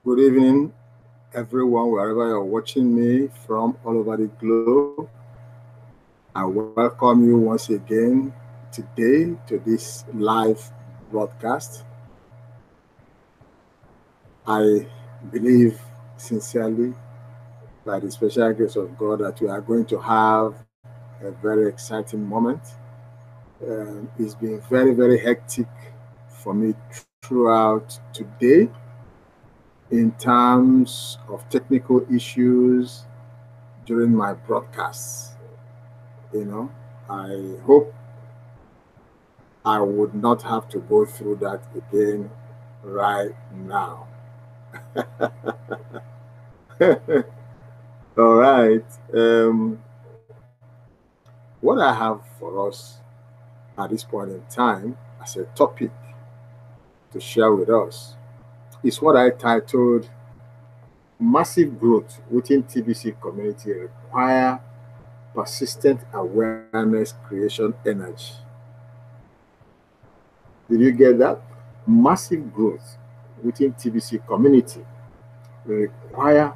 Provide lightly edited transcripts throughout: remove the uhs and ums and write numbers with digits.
Good evening, everyone, wherever you're watching me from all over the globe. I welcome you once again today to this live broadcast. I believe sincerely, by the special grace of God, that we are going to have a very exciting moment. It's been very, very hectic for me throughout today in terms of technical issues during my broadcasts. I hope I would not have to go through that again right now. All right. What I have for us at this point in time as a topic to share with us is what I titled Massive Growth Within TBC Community Require Persistent Awareness Creation Energy. Did you get that? Massive growth within TBC community require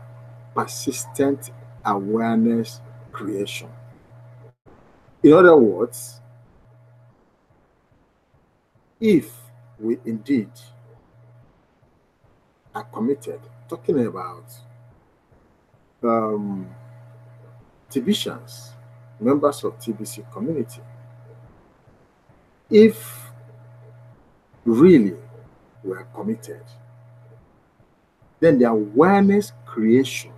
persistent awareness creation. In other words, if we indeed are committed, talking about TBCians, members of TBC community, if really we are committed, then the awareness creation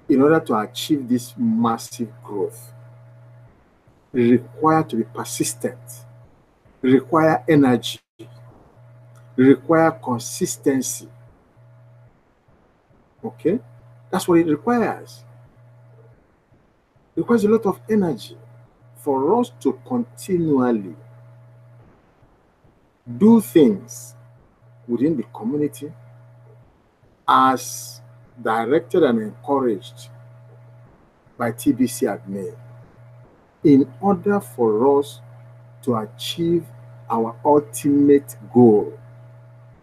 in order to achieve this massive growth require to be persistent, require energy, require consistency. Okay? That's what it requires. It requires a lot of energy for us to continually do things within the community as directed and encouraged by TBC admin in order for us to achieve our ultimate goal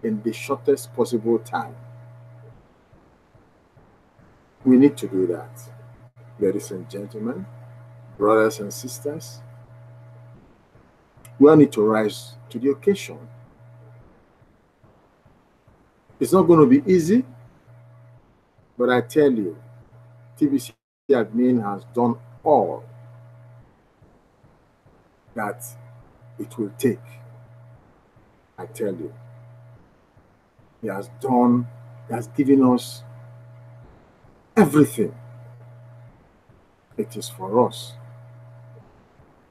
in the shortest possible time. We need to do that, ladies and gentlemen, brothers and sisters. We all need to rise to the occasion. It's not going to be easy, but I tell you, TBC admin has done all that it will take. I tell you, he has given us everything. It is for us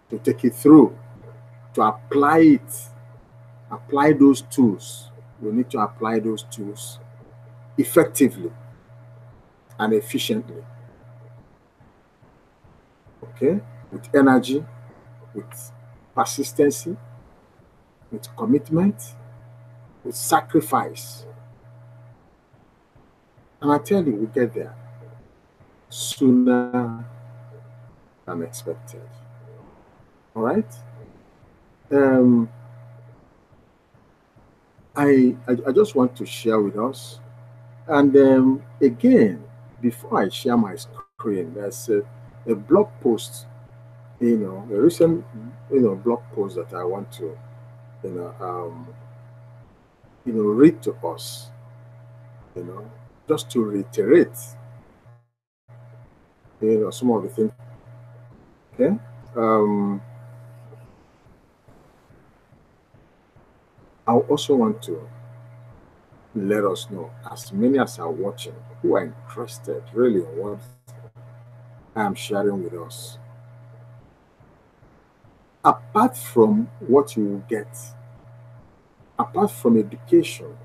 to take it through, to apply those tools. We need to apply those tools effectively and efficiently. Okay? With energy, with persistency, with commitment, with sacrifice. And I tell you, we get there sooner than expected. All right? I just want to share with us. And again, before I share my screen, there's a blog post, a recent, blog post that I want to, read to us, just to reiterate, some of the things. Okay. I also want to let us know, as many as are watching, who are interested really in what I am sharing with us. Apart from what you will get, apart from education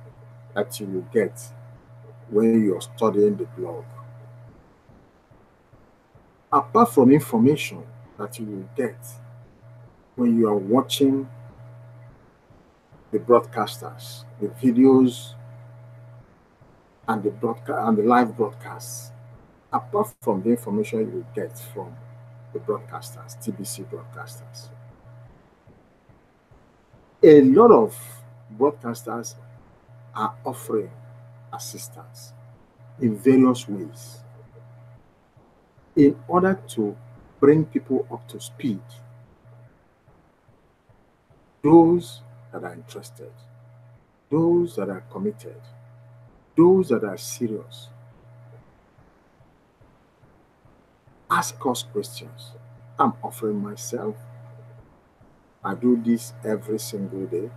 that you will get when you're studying the blog, apart from information that you will get when you are watching the broadcasters, the videos, and the live broadcasts, apart from the information you will get from the broadcasters, TBC broadcasters, a lot of broadcasters are offering assistance in various ways in order to bring people up to speed. Those that are interested, those that are committed, those that are serious, ask us questions. I'm offering myself. I do this every single day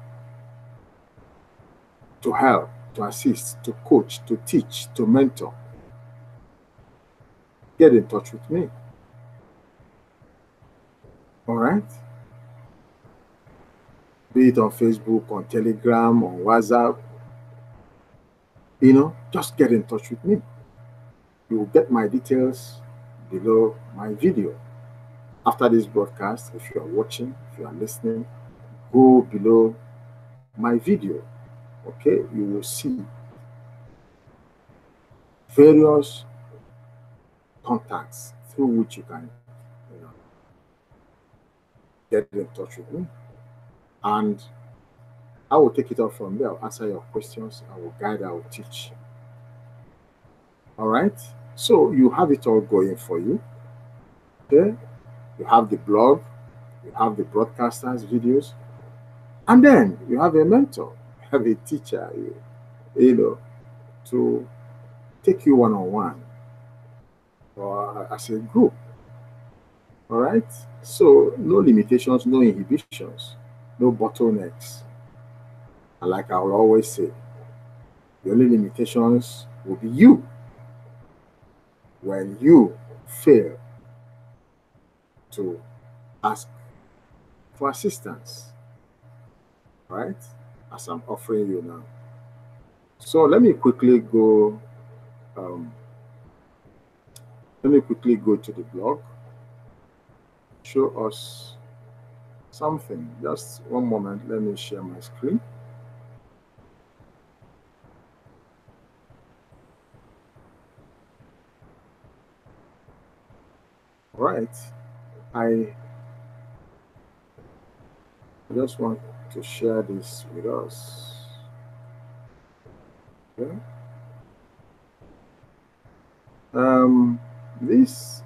to help, to assist, to coach, to teach, to mentor. Get in touch with me. All right? Be it on Facebook, on Telegram, on WhatsApp. Just get in touch with me. You will get my details below my video. After this broadcast, if you are watching, if you are listening, go below my video. Okay? You will see various contacts through which you can get in touch with me. And I will take it up from there. I'll answer your questions. I will guide, I will teach. All right? So you have it all going for you. Okay? You have the blog, you have the broadcasters' videos, and then you have a mentor, you have a teacher, to take you one-on-one or as a group. All right? So no limitations, no inhibitions, no bottlenecks. And like I will always say, the only limitations will be you when you fail to ask for assistance, right? As I'm offering you now. So let me quickly go to the blog, show us something. Just one moment, let me share my screen. All right, I just want to share this with us. Okay. This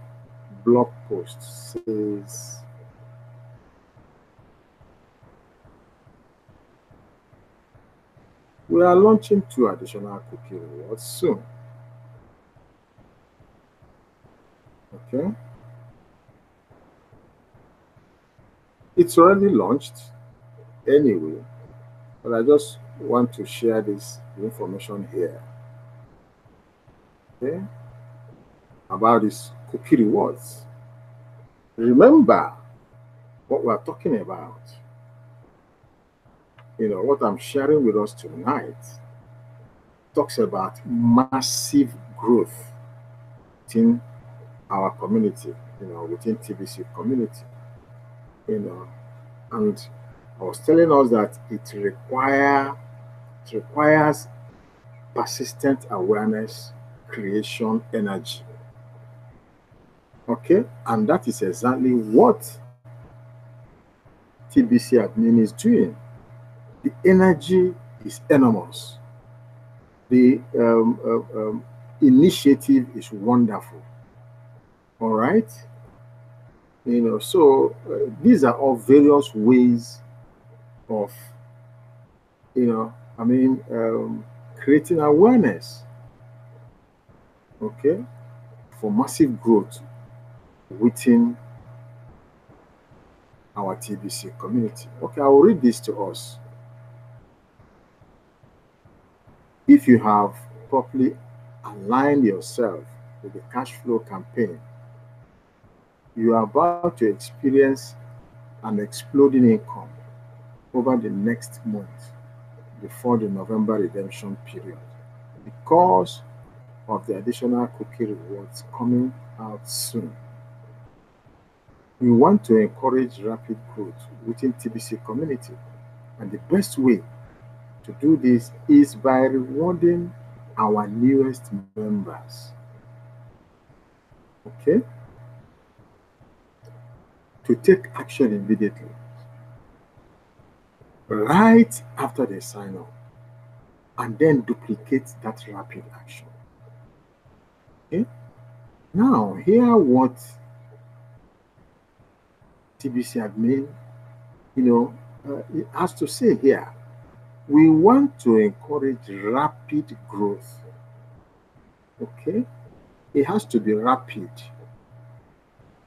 blog post says, we are launching 2 additional cookie rewards soon. Okay. It's already launched anyway, but I just want to share this information here. Okay. About these cookie rewards. Remember what we're talking about. What I'm sharing with us tonight talks about massive growth within our community, within TBC community, and I was telling us that it requires persistent awareness, creation, energy. Okay, and that is exactly what TBC admin is doing. The energy is enormous. The initiative is wonderful. All right. So these are all various ways of, creating awareness. Okay, for massive growth within our TBC community. Okay, I will read this to us. If you have properly aligned yourself with the cash flow campaign, you are about to experience an exploding income over the next month before the November redemption period because of the additional cookie rewards coming out soon. We want to encourage rapid growth within TBC community, and the best way to do this is by rewarding our newest members. Okay? To take action immediately, right after they sign up. and then duplicate that rapid action. Okay? Now, hear what TBC admin, it has to say here. We want to encourage rapid growth. Okay? It has to be rapid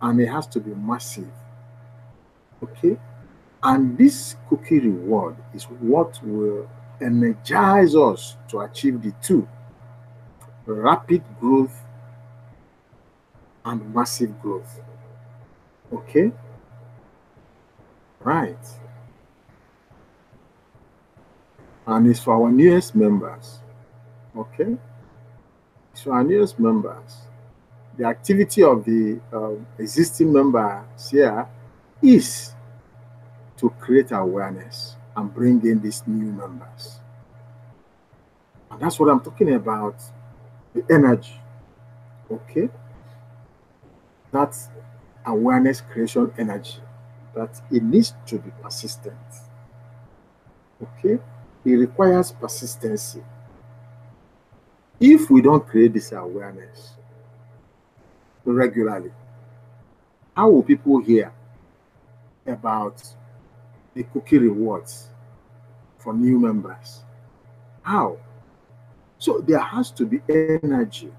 and it has to be massive. Okay? And this cookie reward is what will energize us to achieve the two: rapid growth and massive growth. Okay? Right. And it's for our newest members. Okay? So our newest members, the activity of the existing members here is to create awareness and bring in these new members. And that's what I'm talking about, the energy. Okay? That's awareness creation energy. That it needs to be persistent. Okay? It requires persistency. If we don't create this awareness regularly, how will people hear about the cookie rewards for new members? How? So there has to be energy,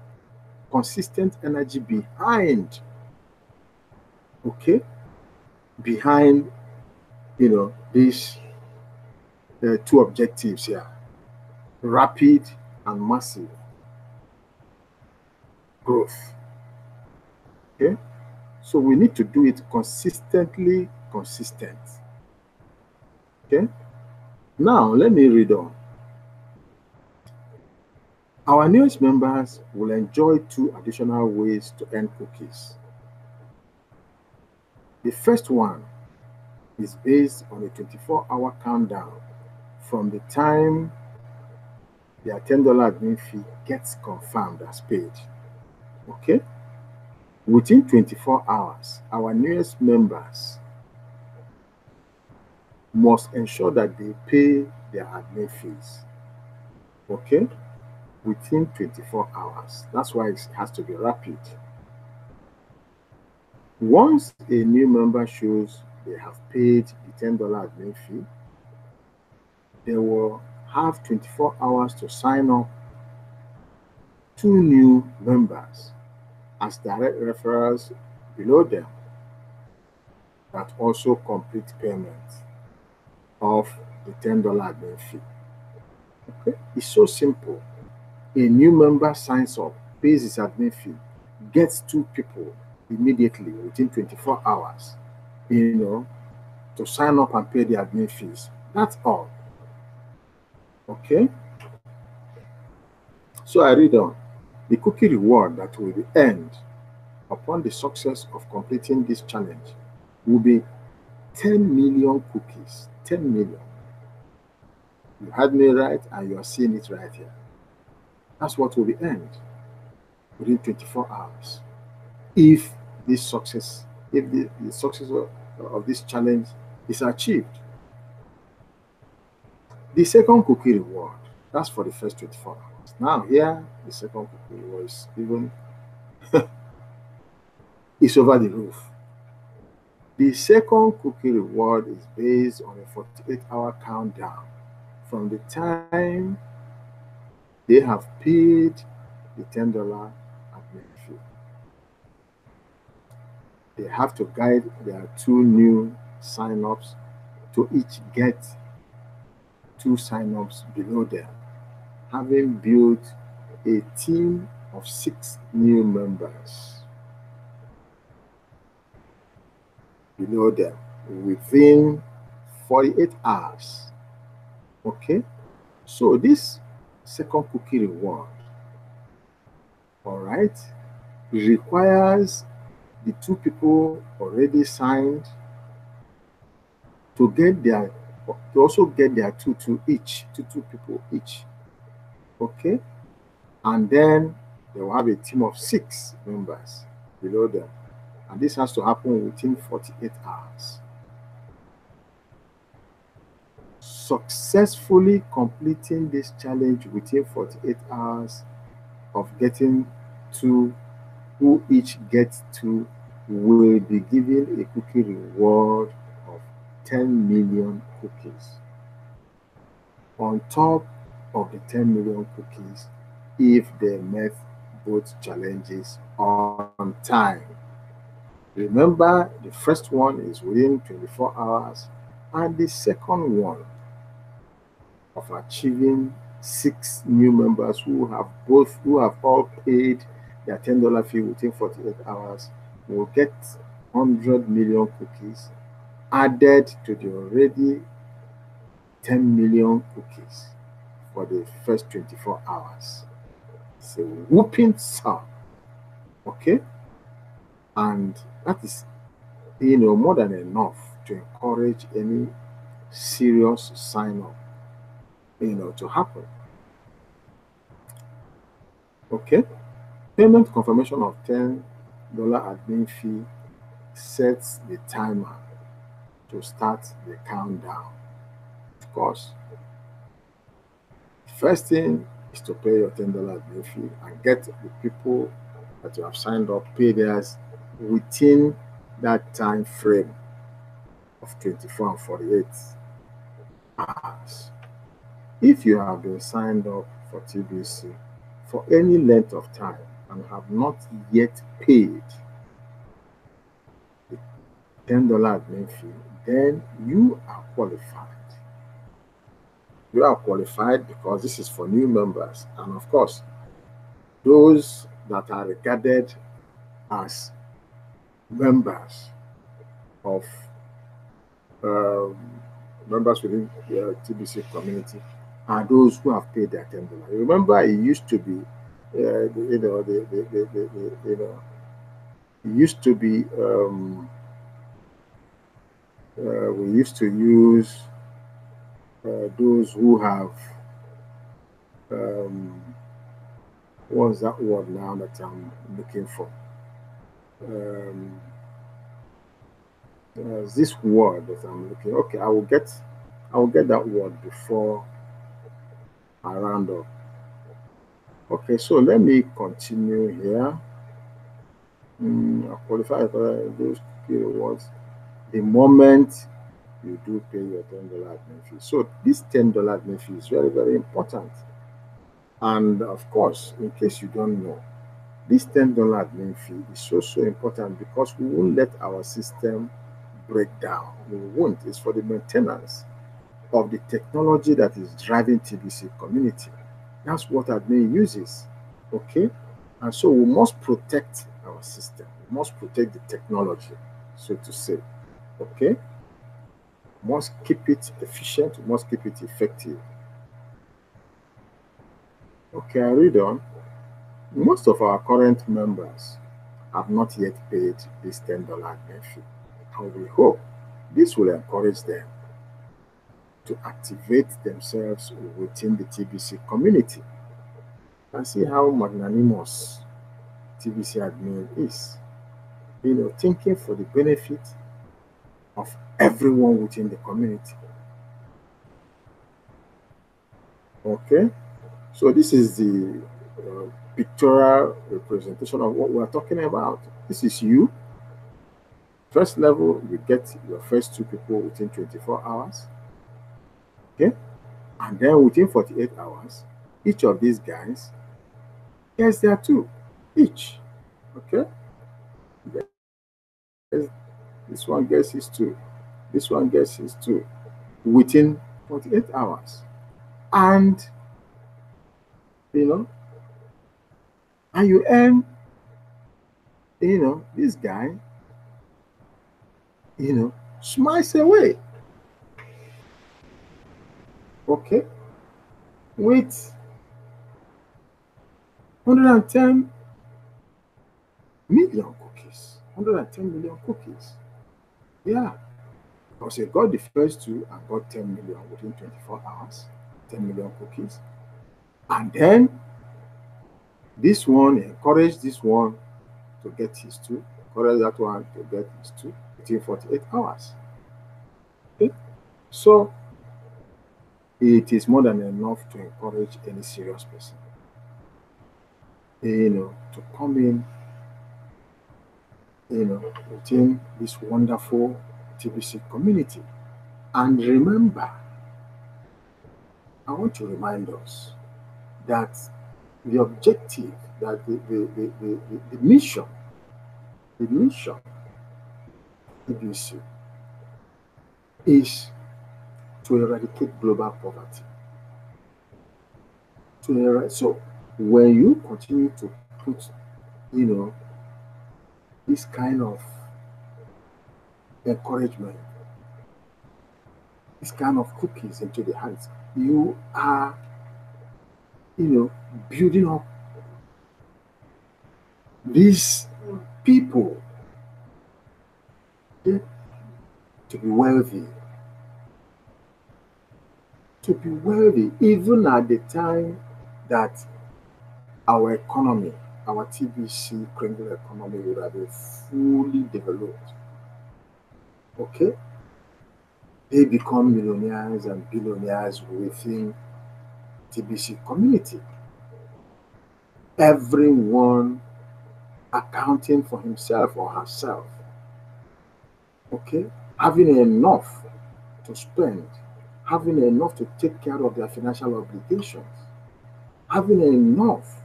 consistent energy behind, okay, behind, these two objectives here: rapid and massive growth. Okay, so we need to do it consistently, consistent. Okay, now let me read on. Our newest members will enjoy 2 additional ways to earn cookies. The first one is based on a 24-hour countdown from the time their $10 admin fee gets confirmed as paid. Okay? Within 24 hours, our newest members must ensure that they pay their admin fees. Okay? Within 24 hours. That's why it has to be rapid. Once a new member shows they have paid the $10 admin fee, they will have 24 hours to sign up 2 new members as direct referrals below them that also complete payment of the $10 admin fee. Okay? It's so simple. A new member signs up, pays his admin fee, gets 2 people immediately within 24 hours, to sign up and pay the admin fees. That's all. Okay? So I read on. The cookie reward that will be earned upon the success of completing this challenge will be 10 million cookies. 10 million. You heard me right, and you are seeing it right here. That's what will be earned within 24 hours. If the success of this challenge is achieved. The second cookie reward, that's for the first 24 hours. Now here, the second cookie reward is even it's over the roof. The second cookie reward is based on a 48-hour countdown from the time they have paid the $10 admin fee. They have to guide their 2 new sign-ups to each get 2 sign-ups below them, having built a team of 6 new members below them within 48 hours. Okay? So this second cookie reward, all right, requires the 2 people already signed to also get their 2 people each. Okay? And then they will have a team of 6 members below them. And this has to happen within 48 hours. successfully completing this challenge within 48 hours of getting to who each gets to will be given a cookie reward of 10 million cookies on top of the 10 million cookies if they met both challenges on time. Remember, the first one is within 24 hours, and the second one of achieving 6 new members who have all paid their $10 fee within 48 hours will get 100 million cookies added to the already 10 million cookies for the first 24 hours. It's a whooping sum, okay? And that is, more than enough to encourage any serious sign up, to happen. Okay? Payment confirmation of $10 admin fee sets the timer to start the countdown. Of course, first thing is to pay your $10 admin fee and get the people that you have signed up pay theirs within that time frame of 24 and 48 hours. If you have been signed up for TBC for any length of time and have not yet paid the $10 admin fee, then you are qualified. You are qualified because this is for new members, and of course, those that are regarded as members of members within the TBC community are those who have paid their $10. Remember, it used to be, it used to be, we used to use those who have, what's that word now that I'm looking for? This word that I'm looking. Okay, I will get that word before I round up. Okay, so let me continue here. I qualify for those keywords the moment you do pay your $10 admin fee. So this $10 admin fee is very, very important. And of course, in case you don't know, this $10 admin fee is so important because we won't let our system break down. We won't. It's for the maintenance of the technology that is driving TBC community. That's what admin uses. Okay? And so we must protect our system. We must protect the technology, so to say. Okay? We must keep it efficient. We must keep it effective. Okay, I read on. Most of our current members have not yet paid this $10 admin fee. And we hope this will encourage them to activate themselves within the TBC community. And see how magnanimous TBC admin is. Thinking for the benefit of everyone within the community. Okay? So this is the pictorial representation of what we're talking about. This is you. First level, you get your first 2 people within 24 hours. Okay? And then within 48 hours, each of these guys gets their 2 each. Okay? This one gets his 2. This one gets his 2 within 48 hours. And, and you earn, this guy, smiles away. Okay? With 110 million cookies. 110 million cookies. Yeah. Because he got the first 2 and got 10 million within 24 hours. 10 million cookies. And then this one encouraged this one to get his 2. Encouraged that one to get his 2 within 48 hours. Okay? So it is more than enough to encourage any serious person, to come in, within this wonderful TBC community. And remember, I want to remind us that the objective, that the mission, TBC, is to eradicate global poverty. So when you continue to put, this kind of encouragement, this kind of cookies into the hands, you are, building up these people to be wealthy. To be wealthy, even at the time that our economy, our TBC Kringle economy would have been fully developed. Okay? They become millionaires and billionaires within TBC community. Everyone accounting for himself or herself. Okay? Having enough to spend, having enough to take care of their financial obligations, having enough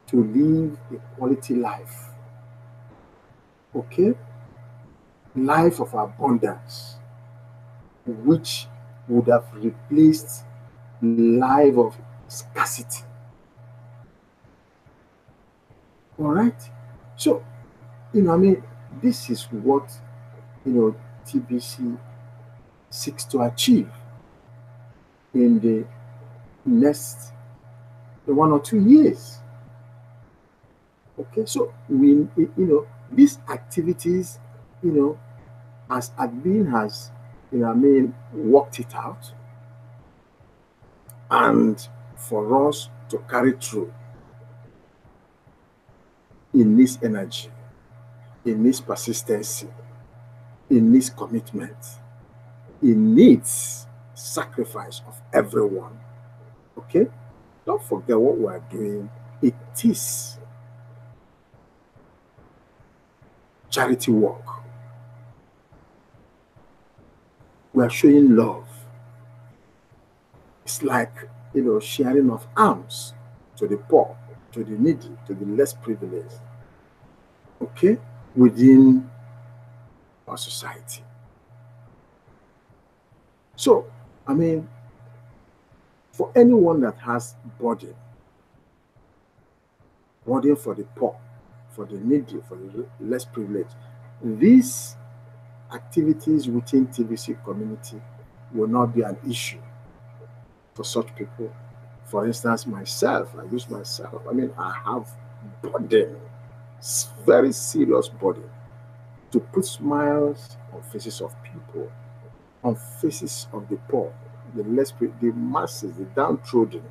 to live a quality life. Okay? Life of abundance, which would have replaced life of scarcity. All right? So, this is what, TBC seeks to achieve in the next 1 or 2 years. Okay, so these activities, as admin has, worked it out, and for us to carry through in this energy, in this persistency, in this commitment, in needs sacrifice of everyone. Okay, don't forget what we are doing. It is charity work. We are showing love. It's like, sharing of arms to the poor, to the needy, to the less privileged. Okay, within our society. So, for anyone that has burden for the poor, for the needy, for the less privileged, these activities within TBC community will not be an issue for such people. For instance, myself, I use myself. I have burden, very serious burden, to put smiles on faces of people, on faces of the poor, the masses, the downtrodden,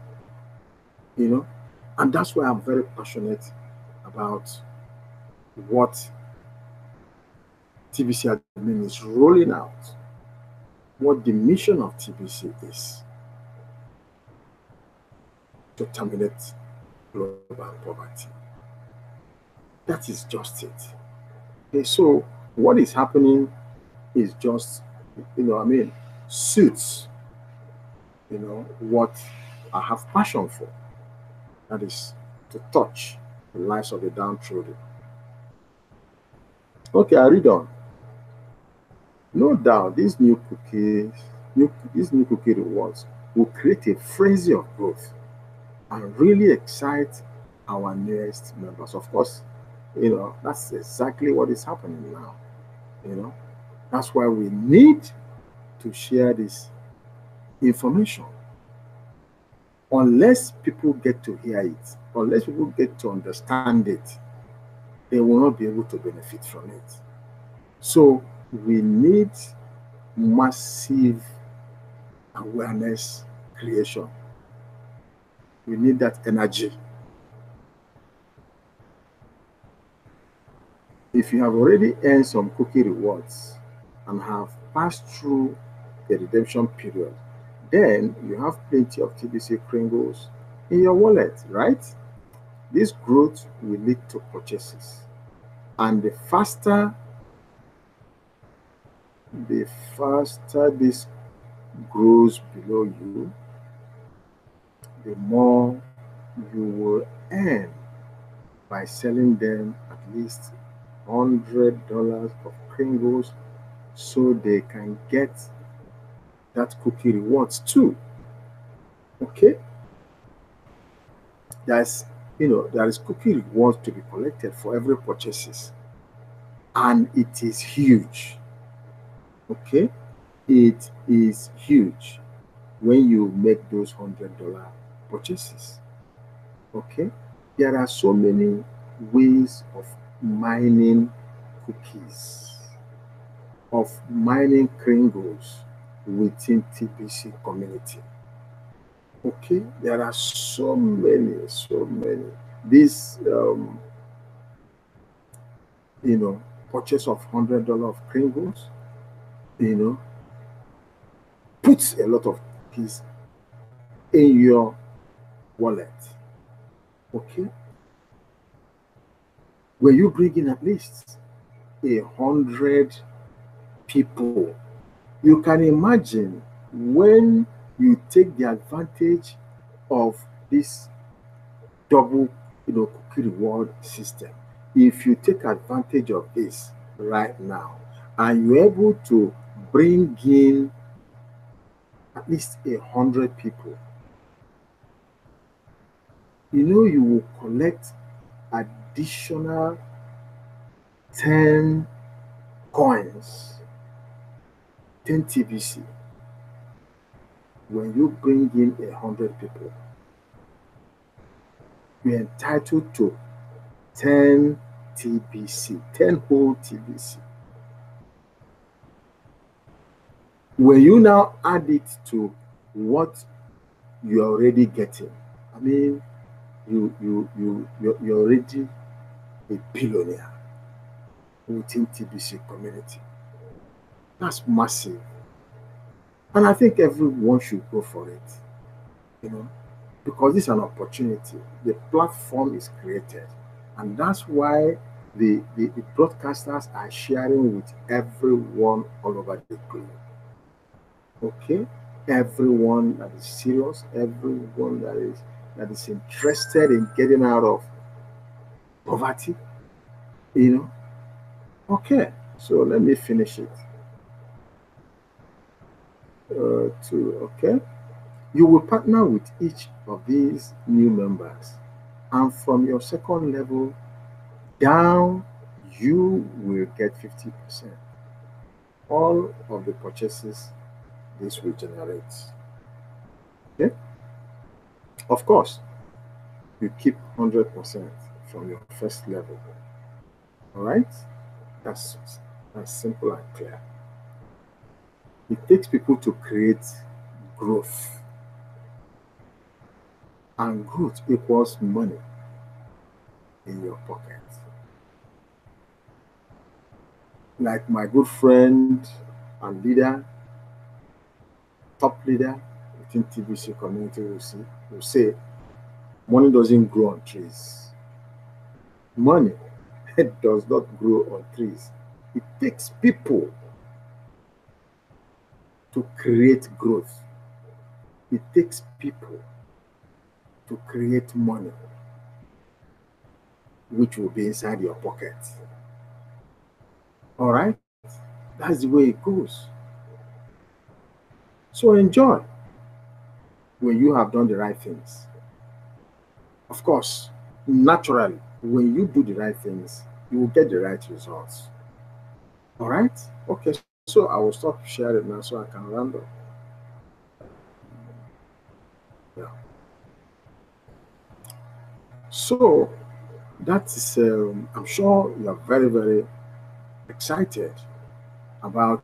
and that's why I'm very passionate about what TBC admin is rolling out, what the mission of TBC is: to terminate global poverty. That is just it. Okay, so what is happening is just, suits, what I have passion for. That is to touch the lives of the downtrodden. Okay, I read on. No doubt, these new cookie rewards will create a frenzy of growth and really excite our newest members. Of course, that's exactly what is happening now. That's why we need to share this information. Unless people get to hear it, unless people get to understand it, they will not be able to benefit from it. So we need massive awareness creation. We need that energy. If you have already earned some cookie rewards and have passed through a redemption period, then you have plenty of TBC Kringles in your wallet, right? This growth will lead to purchases. And the faster this grows below you, the more you will earn by selling them at least $100 of Kringles so they can get that cookie rewards too. Okay? There's there is cookie rewards to be collected for every purchases. And it is huge. Okay? It is huge when you make those $100 purchases. Okay? There are so many ways of mining cookies, of mining Kringles within TBC community. Okay? There are so many. This purchase of $100 of Kringles, puts a lot of peace in your wallet. Okay? When you bring in at least 100 people, you can imagine when you take the advantage of this double cookie reward system. If you take advantage of this right now and you're able to bring in at least 100 people, you will collect additional 10 coins, 10 TBC. When you bring in 100 people, you're entitled to 10 TBC, 10 whole TBC. When you now add it to what you're already getting, I mean, you're already a billionaire within TBC community. That's massive. And I think everyone should go for it, because it's an opportunity. The platform is created. And that's why the broadcasters are sharing with everyone all over the globe. Okay? Everyone that is serious, everyone that is interested in getting out of poverty, Okay, so let me finish it. Okay. You will partner with each of these new members, and from your second level down, you will get 50%. All of the purchases this will generate. Okay? Of course, you keep 100% from your first level. All right? That's simple and clear. It takes people to create growth. And growth equals money in your pocket. Like my good friend and leader, top leader within TBC community will say, money doesn't grow on trees. Money does not grow on trees. It takes people to create growth. It takes people to create money, which will be inside your pocket. All right? That's the way it goes. So enjoy when you have done the right things. Of course, naturally, when you do the right things, you will get the right results. All right? Okay, so I will stop sharing now so I can round up. Yeah. So that is, I'm sure you are very, very excited about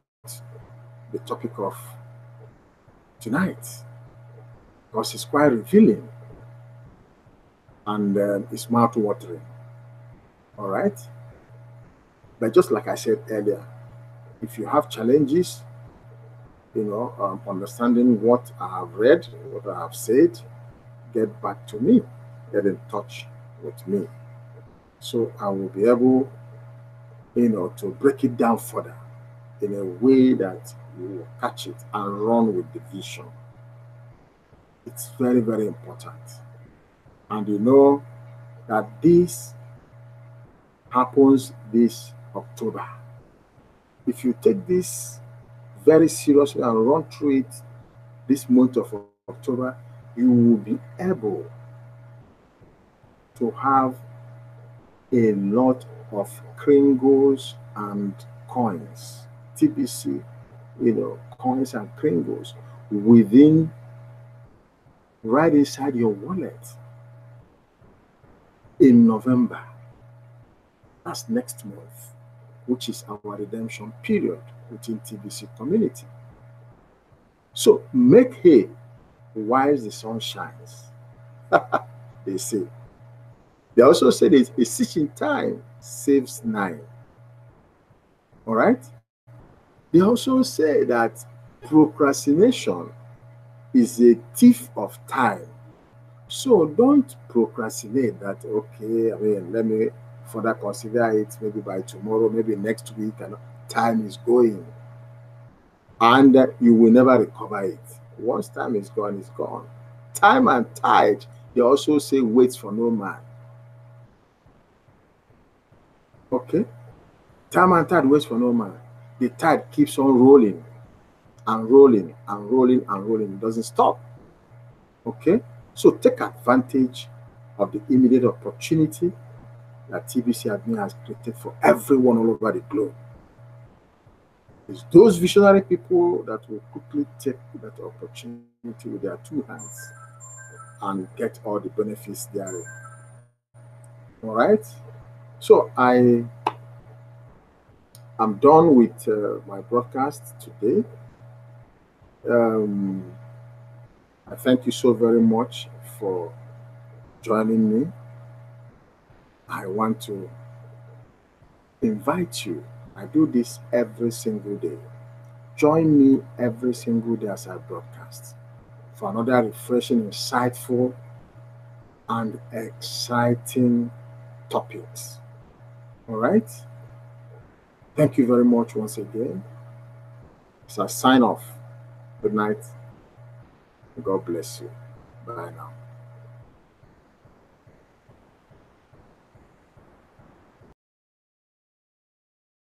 the topic of tonight, because it's quite revealing and it's mouth-watering. All right? But just like I said earlier, if you have challenges, understanding what I have read, what I have said, get back to me, get in touch with me. So I will be able, to break it down further in a way that you will catch it and run with the vision. It's very, very important. And you know that this happens this October. If you take this very seriously and run through it this month of October, you will be able to have a lot of kringles and coins, TBC, coins and kringles within, right inside your wallet in November. That's next month, which is our redemption period within TBC community. So make hay while the sun shines. They say. They also say that a stitch in time saves 9. All right? They also say that procrastination is a thief of time. So don't procrastinate that, okay, let me further consider it maybe by tomorrow, maybe next week, and time is going. And you will never recover it. Once time is gone, it's gone. Time and tide, they also say waits for no man. Okay? Time and tide waits for no man. The tide keeps on rolling and rolling and rolling and rolling. It doesn't stop. Okay? So take advantage of the immediate opportunity that TBC admin has created for everyone all over the globe. It's those visionary people that will quickly take that opportunity with their 2 hands and get all the benefits therein. All right? So I am done with my broadcast today. I thank you so very much for joining me. I want to invite you. I do this every single day. Join me every single day as I broadcast for another refreshing, insightful, and exciting topics. All right? Thank you very much once again. So I sign off. Good night. God bless you. Bye now.